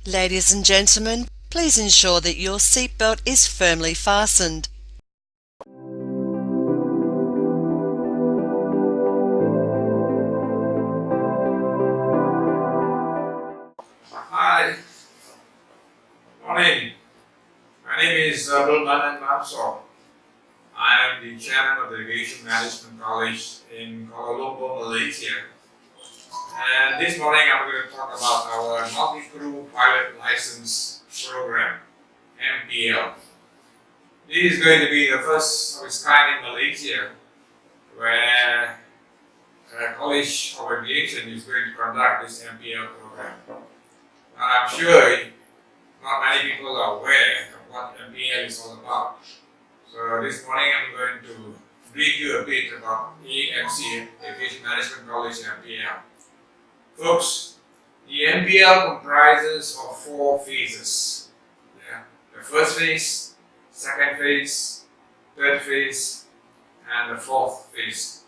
Ladies and gentlemen, please ensure that your seatbelt is firmly fastened. Hi, morning. My name is Abdul Mansor. I am the chairman of the Aviation Management College in Kuala Lumpur, Malaysia. And this morning I'm going to talk about our multi-crew pilot license program, MPL. This is going to be the first of its kind in Malaysia where a College of Aviation is going to conduct this MPL program. Now, I'm sure not many people are aware of what MPL is all about. So this morning I'm going to brief you a bit about AMC, Aviation Management College MPL. Folks, the MPL comprises of 4 phases. Yeah? The first phase, second phase, third phase, and the fourth phase.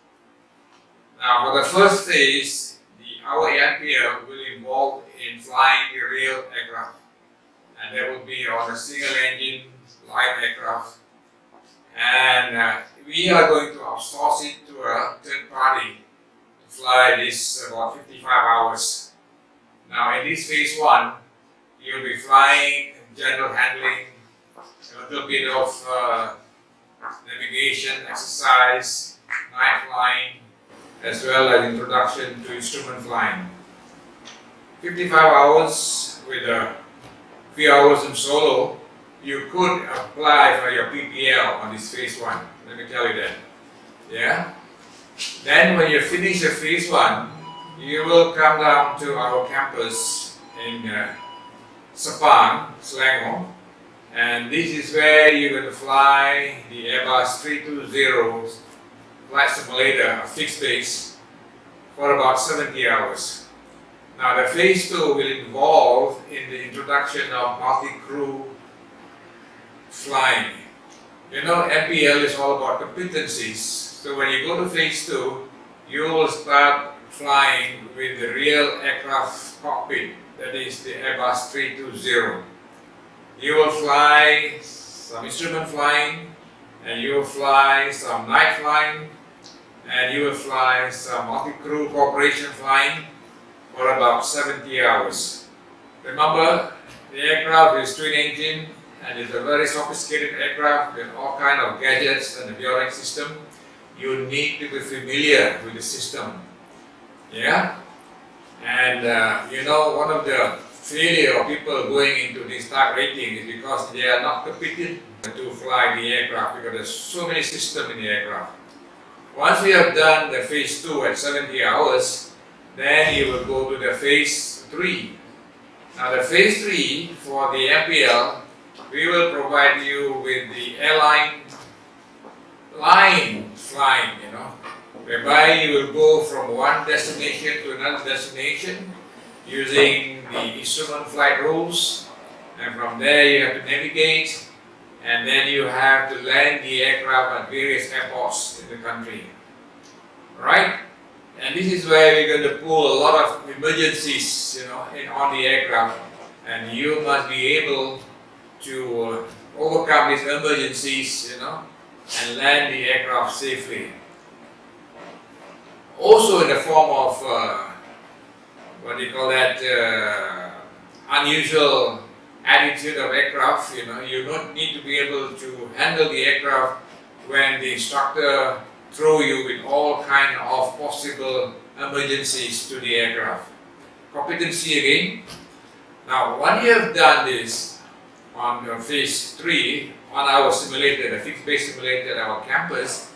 Now for the first phase, our MPL will involve in flying the real aircraft, and that will be on a single engine light aircraft, and we are going to outsource it to a third party to fly this about 55 hours. Now in this phase 1, you'll be flying general handling, a little bit of navigation exercise, night flying, as well as introduction to instrument flying. 55 hours with a few hours in solo, you could apply for your PPL on this phase 1. Let me tell you that. Yeah? Then when you finish your phase 1, you will come down to our campus in Sepang, Selangor, and this is where you're going to fly the Airbus 320 flight simulator, a fixed base, for about 70 hours. Now the phase 2 will involve in the introduction of multi-crew flying. You know, MPL is all about competencies. So when you go to phase 2, you will start flying with the real aircraft cockpit, that is the Airbus 320. You will fly some instrument flying, and you will fly some night flying, and you will fly some multi-crew cooperation flying for about 70 hours. Remember, the aircraft is twin engine and it's a very sophisticated aircraft with all kinds of gadgets and avionics system. You need to be familiar with the system. Yeah? And you know, one of the failure of people going into this type rating is because they are not competent to fly the aircraft because there's so many systems in the aircraft. Once we have done the phase 2 at 70 hours, then you will go to the phase 3. Now the phase 3 for the MPL, we will provide you with the airline line flying, whereby you will go from one destination to another destination using the instrument flight rules, and from there you have to navigate, and then you have to land the aircraft at various airports in the country. Right? And this is where we're going to pull a lot of emergencies, on the aircraft, and you must be able to overcome these emergencies, and land the aircraft safely. Also in the form of unusual attitude of aircraft, you don't need to be able to handle the aircraft when the instructor throw you with all kind of possible emergencies to the aircraft. Competency again. Now, when you have done this on phase 3 on our simulator, the fixed base simulator at our campus,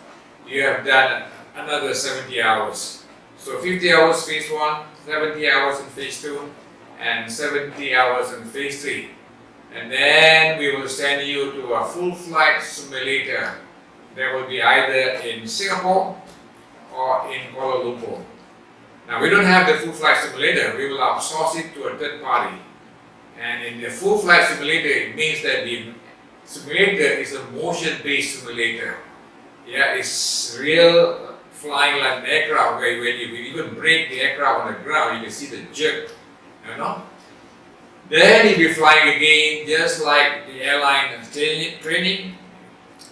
you have done another 70 hours. So 50 hours phase 1, 70 hours in phase 2, and 70 hours in phase 3. And then we will send you to a full flight simulator. That will be either in Singapore or in Kuala Lumpur. Now we don't have the full flight simulator, we will outsource it to a third party. And in the full flight simulator, it means that the simulator is a motion-based simulator. Yeah, it's real flying like an aircraft where when you even break the aircraft on the ground, you can see the jerk, Then if you're flying again, just like the airline training,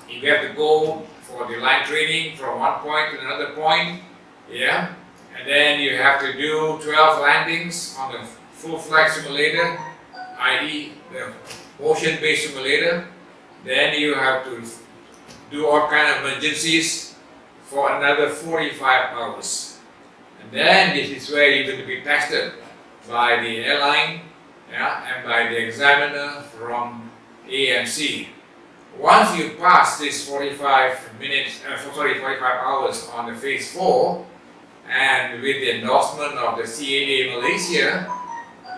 if you have to go for the line training from one point to another point, yeah, and then you have to do 12 landings on the full flight simulator, i.e. the motion-based simulator. Then you have to do all kind of emergencies for another 45 hours. And then this is where you're going to be tested by the airline, yeah, and by the examiner from AMC. Once you pass this 45 hours on the phase 4, and with the endorsement of the CAA Malaysia,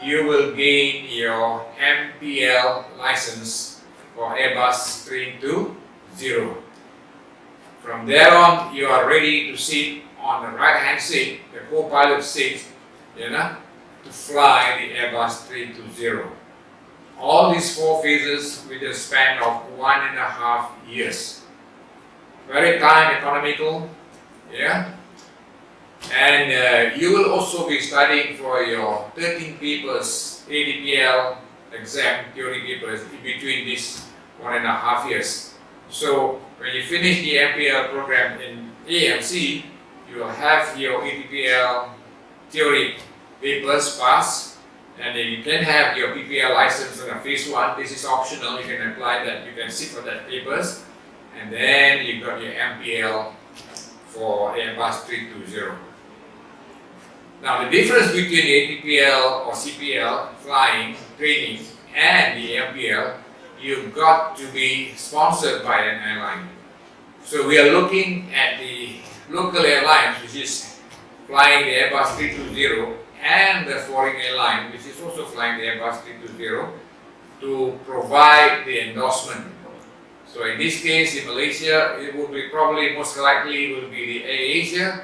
you will gain your MPL license for Airbus 320. From there on, you are ready to sit on the right-hand seat, the co-pilot seat, to fly the Airbus 320. All these 4 phases with a span of 1.5 years. Very time economical, yeah. And you will also be studying for your 13 papers ADPL exam theory papers in between these 1.5 years. So when you finish the MPL program in AMC, you will have your ADPL theory papers passed, and then you can have your PPL license on a phase 1. This is optional, you can apply that, you can sit for that papers, and then you got your MPL for Airbus 320. Now the difference between the ATPL or CPL flying training and the MPL, you've got to be sponsored by an airline. So we are looking at the local airlines, which is flying the Airbus 320, and the foreign airline, which is also flying the Airbus 320, to provide the endorsement. So in this case, in Malaysia, it will be probably most likely will be the AirAsia,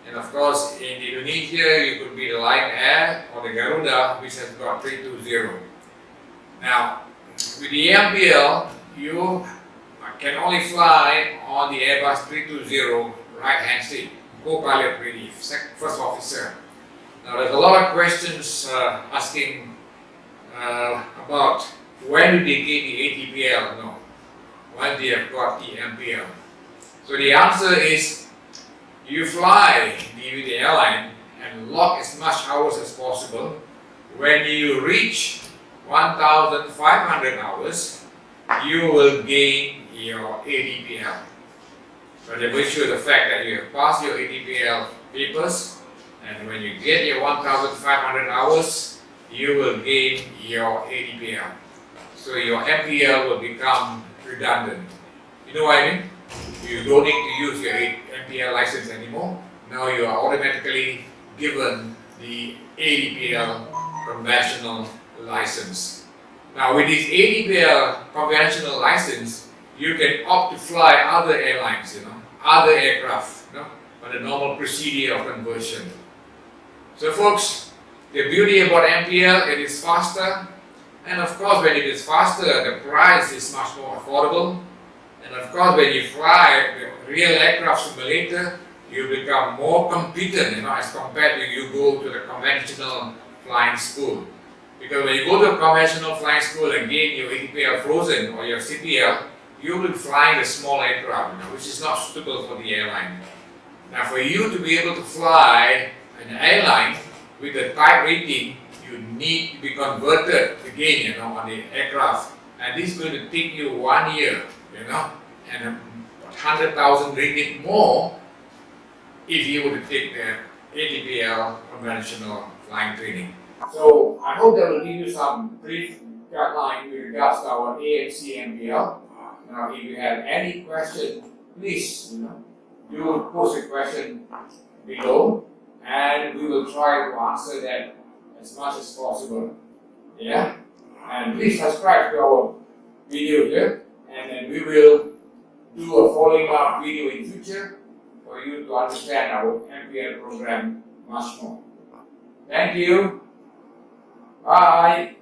and of course in Indonesia, it could be the Lion Air or the Garuda, which has got 320. Now, with the MPL, you can only fly on the Airbus 320 right-hand seat, co-pilot ready, first officer. Now there's a lot of questions asking about when do they get the ATPL? No, when they have got the MPL. So the answer is you fly with the airline and log as much hours as possible. When you reach 1,500 hours, you will gain your ADPL. By the virtue of the fact that you have passed your ADPL papers, and when you get your 1,500 hours, you will gain your ADPL. So your MPL will become redundant. You know what I mean? You don't need to use your MPL license anymore. Now you are automatically given the ADPL conventional license. Now with this ADPL conventional license, you can opt to fly other airlines, other aircraft, on the normal procedure of conversion. So folks, the beauty about MPL, it is faster, and of course when it is faster, the price is much more affordable, and of course when you fly the real aircraft simulator, you become more competent, as compared to you go to the conventional flying school. Because when you go to a conventional flying school and gain your ATPL frozen or your CPL, you will be flying the small aircraft, which is not suitable for the airline. Now for you to be able to fly an airline with a type rating, you need to be converted again, on the aircraft. And this is going to take you 1 year, and 100,000 ringgit more if you were to take the ATPL conventional flying training. So I hope that will give you some brief guideline with regards to our AMC MPL. Now if you have any question, please do post a question below, and we will try to answer that as much as possible. Yeah? And please subscribe to our video here, and then we will do a following up video in future for you to understand our MPL program much more. Thank you. Bye.